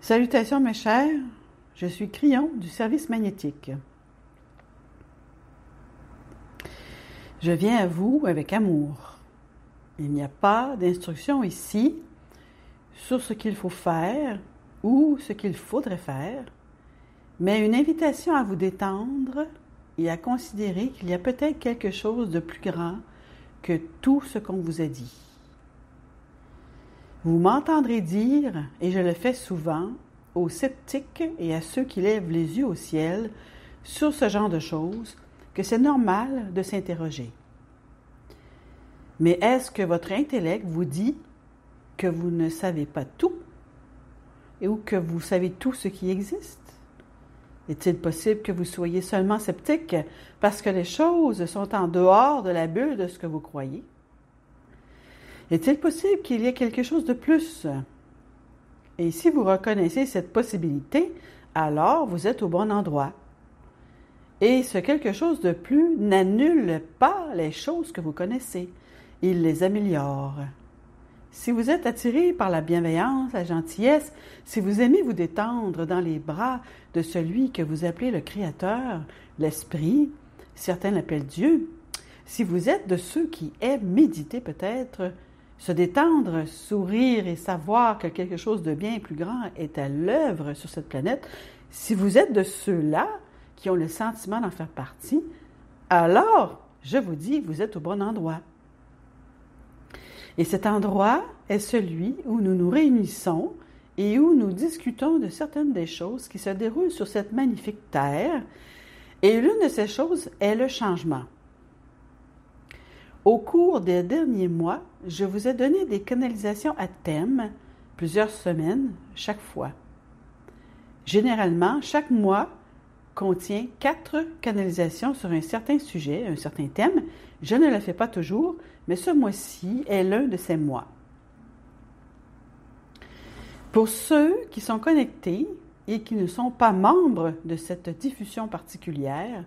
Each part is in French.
Salutations mes chers, je suis Crillon du service magnétique. Je viens à vous avec amour. Il n'y a pas d'instruction ici sur ce qu'il faut faire ou ce qu'il faudrait faire, mais une invitation à vous détendre et à considérer qu'il y a peut-être quelque chose de plus grand que tout ce qu'on vous a dit. Vous m'entendrez dire, et je le fais souvent, aux sceptiques et à ceux qui lèvent les yeux au ciel sur ce genre de choses, que c'est normal de s'interroger. Mais est-ce que votre intellect vous dit que vous ne savez pas tout ou que vous savez tout ce qui existe? Est-il possible que vous soyez seulement sceptique parce que les choses sont en dehors de la bulle de ce que vous croyez? Est-il possible qu'il y ait quelque chose de plus? Et si vous reconnaissez cette possibilité, alors vous êtes au bon endroit. Et ce quelque chose de plus n'annule pas les choses que vous connaissez. Il les améliore. Si vous êtes attiré par la bienveillance, la gentillesse, si vous aimez vous détendre dans les bras de celui que vous appelez le Créateur, l'Esprit, certains l'appellent Dieu, si vous êtes de ceux qui aiment méditer peut-être, se détendre, sourire et savoir que quelque chose de bien plus grand est à l'œuvre sur cette planète, si vous êtes de ceux-là qui ont le sentiment d'en faire partie, alors, je vous dis, vous êtes au bon endroit. Et cet endroit est celui où nous nous réunissons et où nous discutons de certaines des choses qui se déroulent sur cette magnifique terre. Et l'une de ces choses est le changement. Au cours des derniers mois, je vous ai donné des canalisations à thème, plusieurs semaines, chaque fois. Généralement, chaque mois contient 4 canalisations sur un certain sujet, un certain thème. Je ne le fais pas toujours, mais ce mois-ci est l'un de ces mois. Pour ceux qui sont connectés et qui ne sont pas membres de cette diffusion particulière,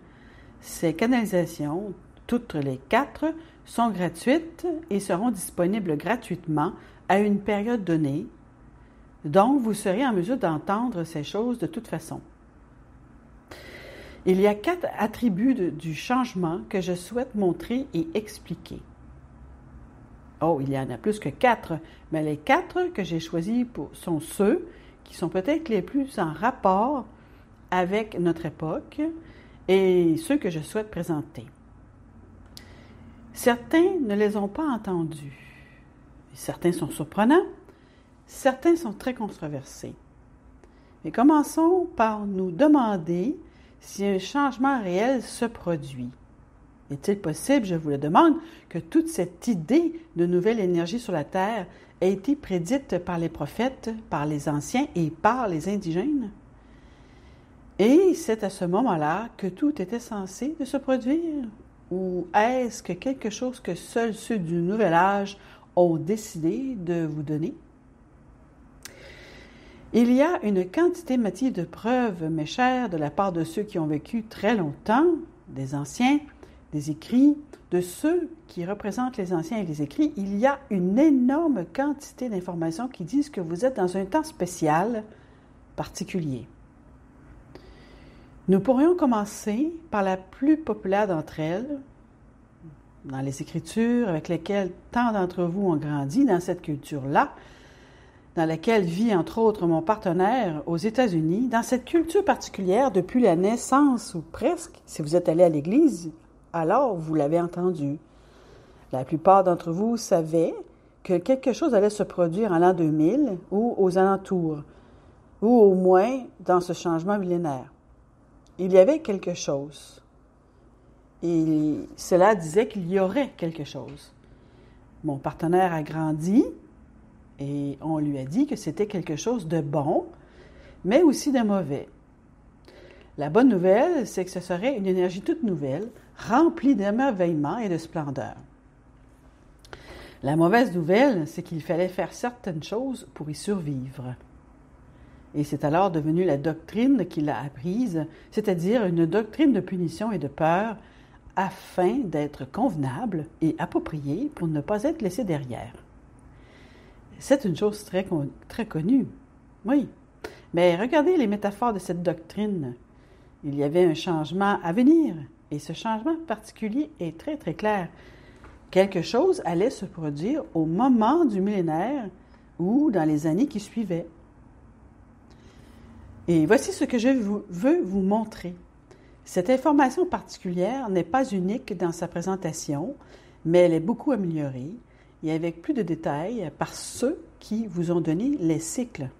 ces canalisations, toutes les 4, sont gratuites et seront disponibles gratuitement à une période donnée, donc vous serez en mesure d'entendre ces choses de toute façon. Il y a 4 attributs du changement que je souhaite montrer et expliquer. Oh, il y en a plus que 4, mais les 4 que j'ai choisis sont ceux qui sont peut-être les plus en rapport avec notre époque et ceux que je souhaite présenter. Certains ne les ont pas entendus. Certains sont surprenants, certains sont très controversés. Mais commençons par nous demander si un changement réel se produit. Est-il possible, je vous le demande, que toute cette idée de nouvelle énergie sur la Terre ait été prédite par les prophètes, par les anciens et par les indigènes? Et c'est à ce moment-là que tout était censé de se produire? Ou est-ce que quelque chose que seuls ceux du nouvel âge ont décidé de vous donner? Il y a une quantité massive de preuves, mes chers, de la part de ceux qui ont vécu très longtemps, des anciens, des écrits, de ceux qui représentent les anciens et les écrits. Il y a une énorme quantité d'informations qui disent que vous êtes dans un temps spécial, particulier. Nous pourrions commencer par la plus populaire d'entre elles, dans les Écritures avec lesquelles tant d'entre vous ont grandi, dans cette culture-là, dans laquelle vit entre autres mon partenaire aux États-Unis, dans cette culture particulière depuis la naissance ou presque, si vous êtes allé à l'Église, alors vous l'avez entendu. La plupart d'entre vous savaient que quelque chose allait se produire en l'an 2000 ou aux alentours, ou au moins dans ce changement millénaire. Il y avait quelque chose. Et cela disait qu'il y aurait quelque chose. Mon partenaire a grandi et on lui a dit que c'était quelque chose de bon, mais aussi de mauvais. La bonne nouvelle, c'est que ce serait une énergie toute nouvelle, remplie d'émerveillement et de splendeur. La mauvaise nouvelle, c'est qu'il fallait faire certaines choses pour y survivre. Et c'est alors devenu la doctrine qu'il a apprise, c'est-à-dire une doctrine de punition et de peur, afin d'être convenable et appropriée pour ne pas être laissé derrière. C'est une chose très connue, oui. Mais regardez les métaphores de cette doctrine. Il y avait un changement à venir, et ce changement particulier est très très clair. Quelque chose allait se produire au moment du millénaire ou dans les années qui suivaient. Et voici ce que je veux vous montrer. Cette information particulière n'est pas unique dans sa présentation, mais elle est beaucoup améliorée et avec plus de détails par ceux qui vous ont donné les cycles.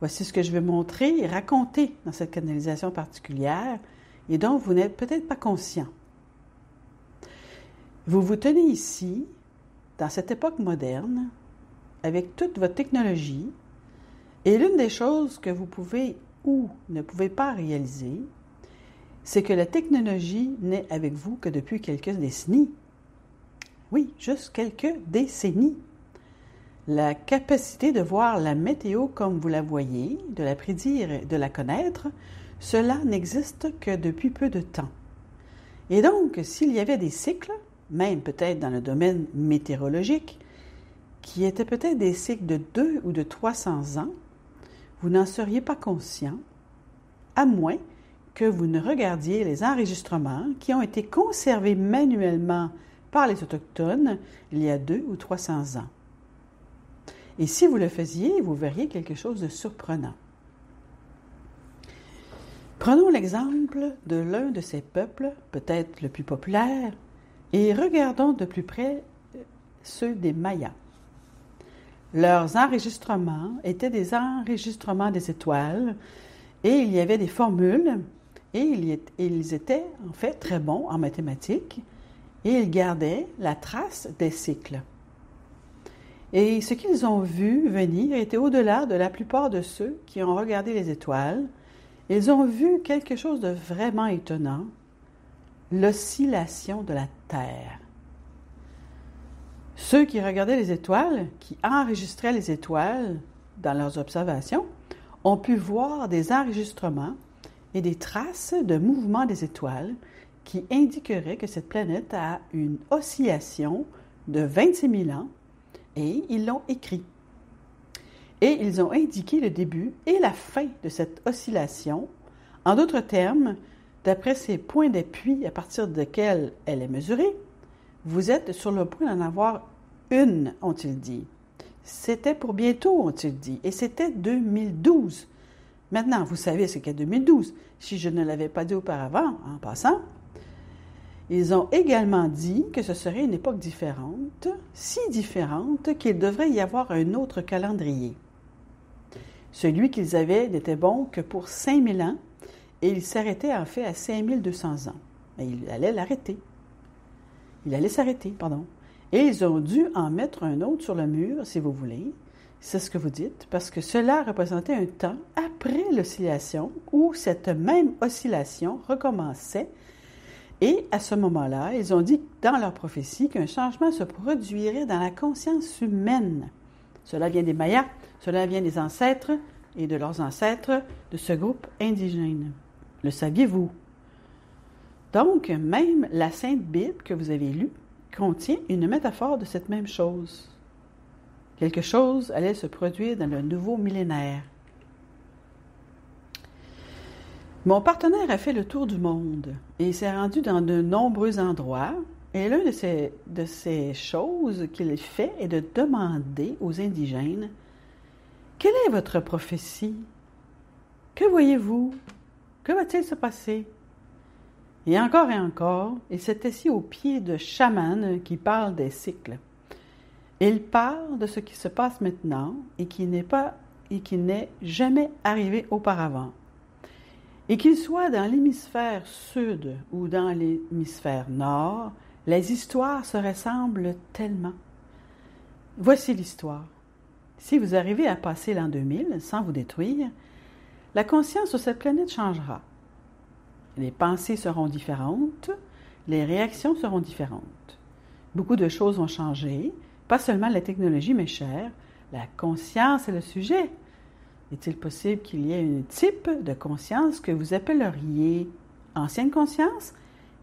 Voici ce que je veux montrer et raconter dans cette canalisation particulière et dont vous n'êtes peut-être pas conscient. Vous vous tenez ici, dans cette époque moderne, avec toute votre technologie, et l'une des choses que vous pouvez ou ne pouvez pas réaliser, c'est que la technologie n'est avec vous que depuis quelques décennies. Oui, juste quelques décennies. La capacité de voir la météo comme vous la voyez, de la prédire et de la connaître, cela n'existe que depuis peu de temps. Et donc, s'il y avait des cycles, même peut-être dans le domaine météorologique, qui étaient peut-être des cycles de 2 ou de 300 ans, vous n'en seriez pas conscient, à moins que vous ne regardiez les enregistrements qui ont été conservés manuellement par les Autochtones il y a 2 ou 300 ans. Et si vous le faisiez, vous verriez quelque chose de surprenant. Prenons l'exemple de l'un de ces peuples, peut-être le plus populaire, et regardons de plus près ceux des Mayas. Leurs enregistrements étaient des enregistrements des étoiles et il y avait des formules et ils étaient en fait très bons en mathématiques et ils gardaient la trace des cycles. Et ce qu'ils ont vu venir était au-delà de la plupart de ceux qui ont regardé les étoiles. Ils ont vu quelque chose de vraiment étonnant, l'oscillation de la Terre. Ceux qui regardaient les étoiles, qui enregistraient les étoiles dans leurs observations, ont pu voir des enregistrements et des traces de mouvement des étoiles qui indiqueraient que cette planète a une oscillation de 26 000 ans et ils l'ont écrit. Et ils ont indiqué le début et la fin de cette oscillation. En d'autres termes, d'après ces points d'appui à partir desquels elle est mesurée, vous êtes sur le point d'en avoir une, ont-ils dit. C'était pour bientôt, ont-ils dit, et c'était 2012. Maintenant, vous savez ce qu'est 2012, si je ne l'avais pas dit auparavant, en passant. Ils ont également dit que ce serait une époque différente, si différente qu'il devrait y avoir un autre calendrier. Celui qu'ils avaient n'était bon que pour 5000 ans, et il s'arrêtait en fait à 5200 ans. Mais il allait l'arrêter. Il allait s'arrêter, pardon. Et ils ont dû en mettre un autre sur le mur, si vous voulez. C'est ce que vous dites, parce que cela représentait un temps après l'oscillation où cette même oscillation recommençait. Et à ce moment-là, ils ont dit dans leur prophétie qu'un changement se produirait dans la conscience humaine. Cela vient des Mayas, cela vient des ancêtres et de leurs ancêtres de ce groupe indigène. Le saviez-vous? Donc, même la Sainte Bible que vous avez lue contient une métaphore de cette même chose. Quelque chose allait se produire dans le nouveau millénaire. Mon partenaire a fait le tour du monde et il s'est rendu dans de nombreux endroits. Et l'une de ces choses qu'il fait est de demander aux indigènes « Quelle est votre prophétie? Que voyez-vous? Que va-t-il se passer? » Et encore, il s'est assis au pied de chamans qui parlent des cycles. Il parle de ce qui se passe maintenant et qui n'est jamais arrivé auparavant. Et qu'il soit dans l'hémisphère sud ou dans l'hémisphère nord, les histoires se ressemblent tellement. Voici l'histoire. Si vous arrivez à passer l'an 2000 sans vous détruire, la conscience sur cette planète changera. Les pensées seront différentes, les réactions seront différentes. Beaucoup de choses vont changer, pas seulement la technologie, mes chers, la conscience est le sujet. Est-il possible qu'il y ait un type de conscience que vous appelleriez ancienne conscience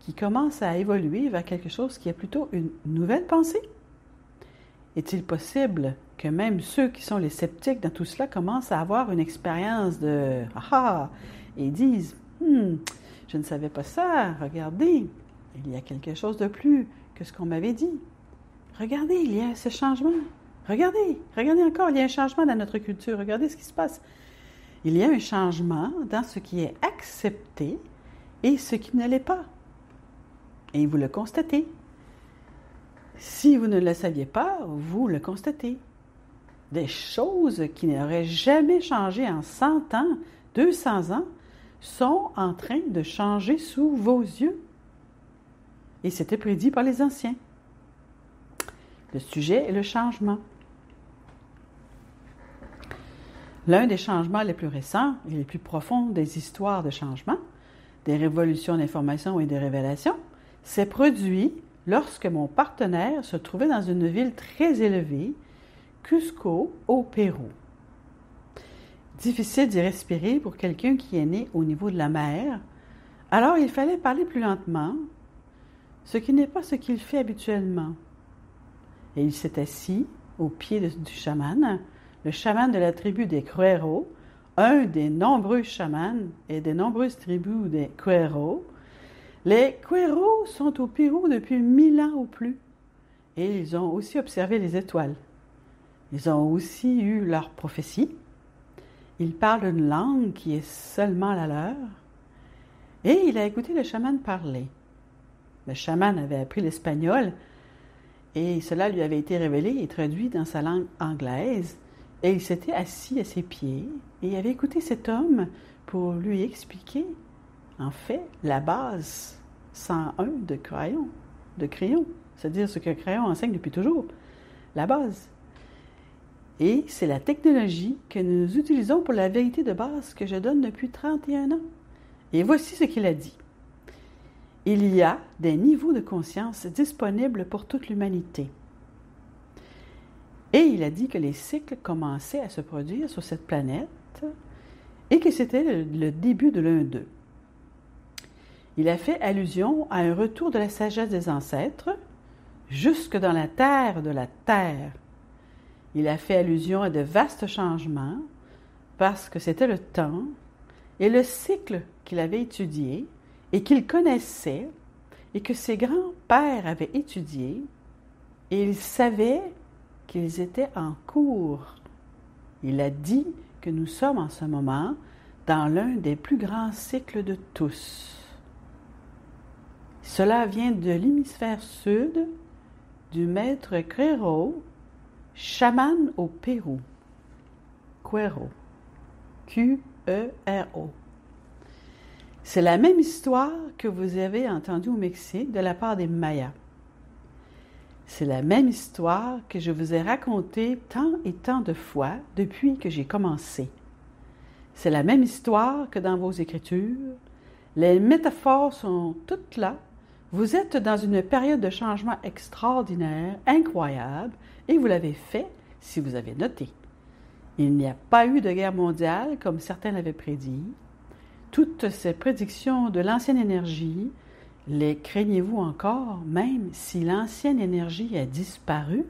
qui commence à évoluer vers quelque chose qui est plutôt une nouvelle pensée? est-il possible que même ceux qui sont les sceptiques dans tout cela commencent à avoir une expérience de « Ah! » et disent « je ne savais pas ça, regardez, il y a quelque chose de plus que ce qu'on m'avait dit. Regardez, il y a ce changement. Regardez encore, il y a un changement dans notre culture. Regardez ce qui se passe. Il y a un changement dans ce qui est accepté et ce qui ne l'est pas. Et vous le constatez. Si vous ne le saviez pas, vous le constatez. Des choses qui n'auraient jamais changé en 100 ans, 200 ans, sont en train de changer sous vos yeux. Et c'était prédit par les anciens. Le sujet est le changement. L'un des changements les plus récents et les plus profonds des histoires de changement, des révolutions d'information et de révélations, s'est produit lorsque mon partenaire se trouvait dans une ville très élevée, Cusco, au Pérou. Difficile d'y respirer pour quelqu'un qui est né au niveau de la mer, alors il fallait parler plus lentement, ce qui n'est pas ce qu'il fait habituellement. Et il s'est assis au pied du chaman, le chaman de la tribu des Cueros, un des nombreux chamans et des nombreuses tribus des Cueros. Les Cueros sont au Pérou depuis 1000 ans ou plus, et ils ont aussi observé les étoiles. Ils ont aussi eu leur prophétie. Ils parlent une langue qui est seulement la leur, et il a écouté le chaman parler. Le chaman avait appris l'espagnol, et cela lui avait été révélé et traduit dans sa langue anglaise, et il s'était assis à ses pieds, et il avait écouté cet homme pour lui expliquer, en fait, la base 101 de crayon, c'est-à-dire ce que crayon enseigne depuis toujours, la base. Et c'est la technologie que nous utilisons pour la vérité de base que je donne depuis 31 ans. Et voici ce qu'il a dit. Il y a des niveaux de conscience disponibles pour toute l'humanité. Et il a dit que les cycles commençaient à se produire sur cette planète et que c'était le début de l'un d'eux. Il a fait allusion à un retour de la sagesse des ancêtres jusque dans la terre de la terre. Il a fait allusion à de vastes changements parce que c'était le temps et le cycle qu'il avait étudié et qu'il connaissait et que ses grands-pères avaient étudié et il savait qu'ils étaient en cours. Il a dit que nous sommes en ce moment dans l'un des plus grands cycles de tous. Cela vient de l'hémisphère sud du maître Cuero, chaman au Pérou. Cuero. Q-E-R-O. C'est la même histoire que vous avez entendue au Mexique de la part des Mayas. C'est la même histoire que je vous ai racontée tant et tant de fois depuis que j'ai commencé. C'est la même histoire que dans vos écritures. Les métaphores sont toutes là. Vous êtes dans une période de changement extraordinaire, incroyable, et vous l'avez fait si vous avez noté. Il n'y a pas eu de guerre mondiale comme certains l'avaient prédit. Toutes ces prédictions de l'ancienne énergie, les craignez-vous encore, même si l'ancienne énergie a disparu?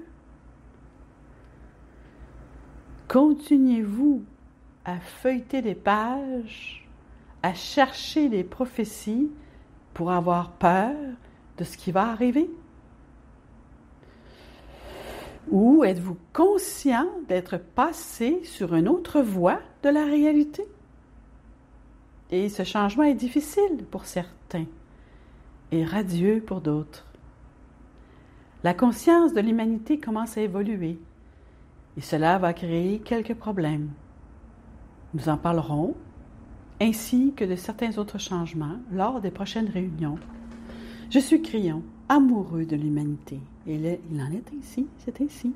Continuez-vous à feuilleter des pages, à chercher des prophéties pour avoir peur de ce qui va arriver? Ou êtes-vous conscient d'être passé sur une autre voie de la réalité? Et ce changement est difficile pour certains et radieux pour d'autres. La conscience de l'humanité commence à évoluer et cela va créer quelques problèmes. Nous en parlerons, ainsi que de certains autres changements lors des prochaines réunions. Je suis Crillon, amoureux de l'humanité. Et il en est ainsi, c'est ainsi.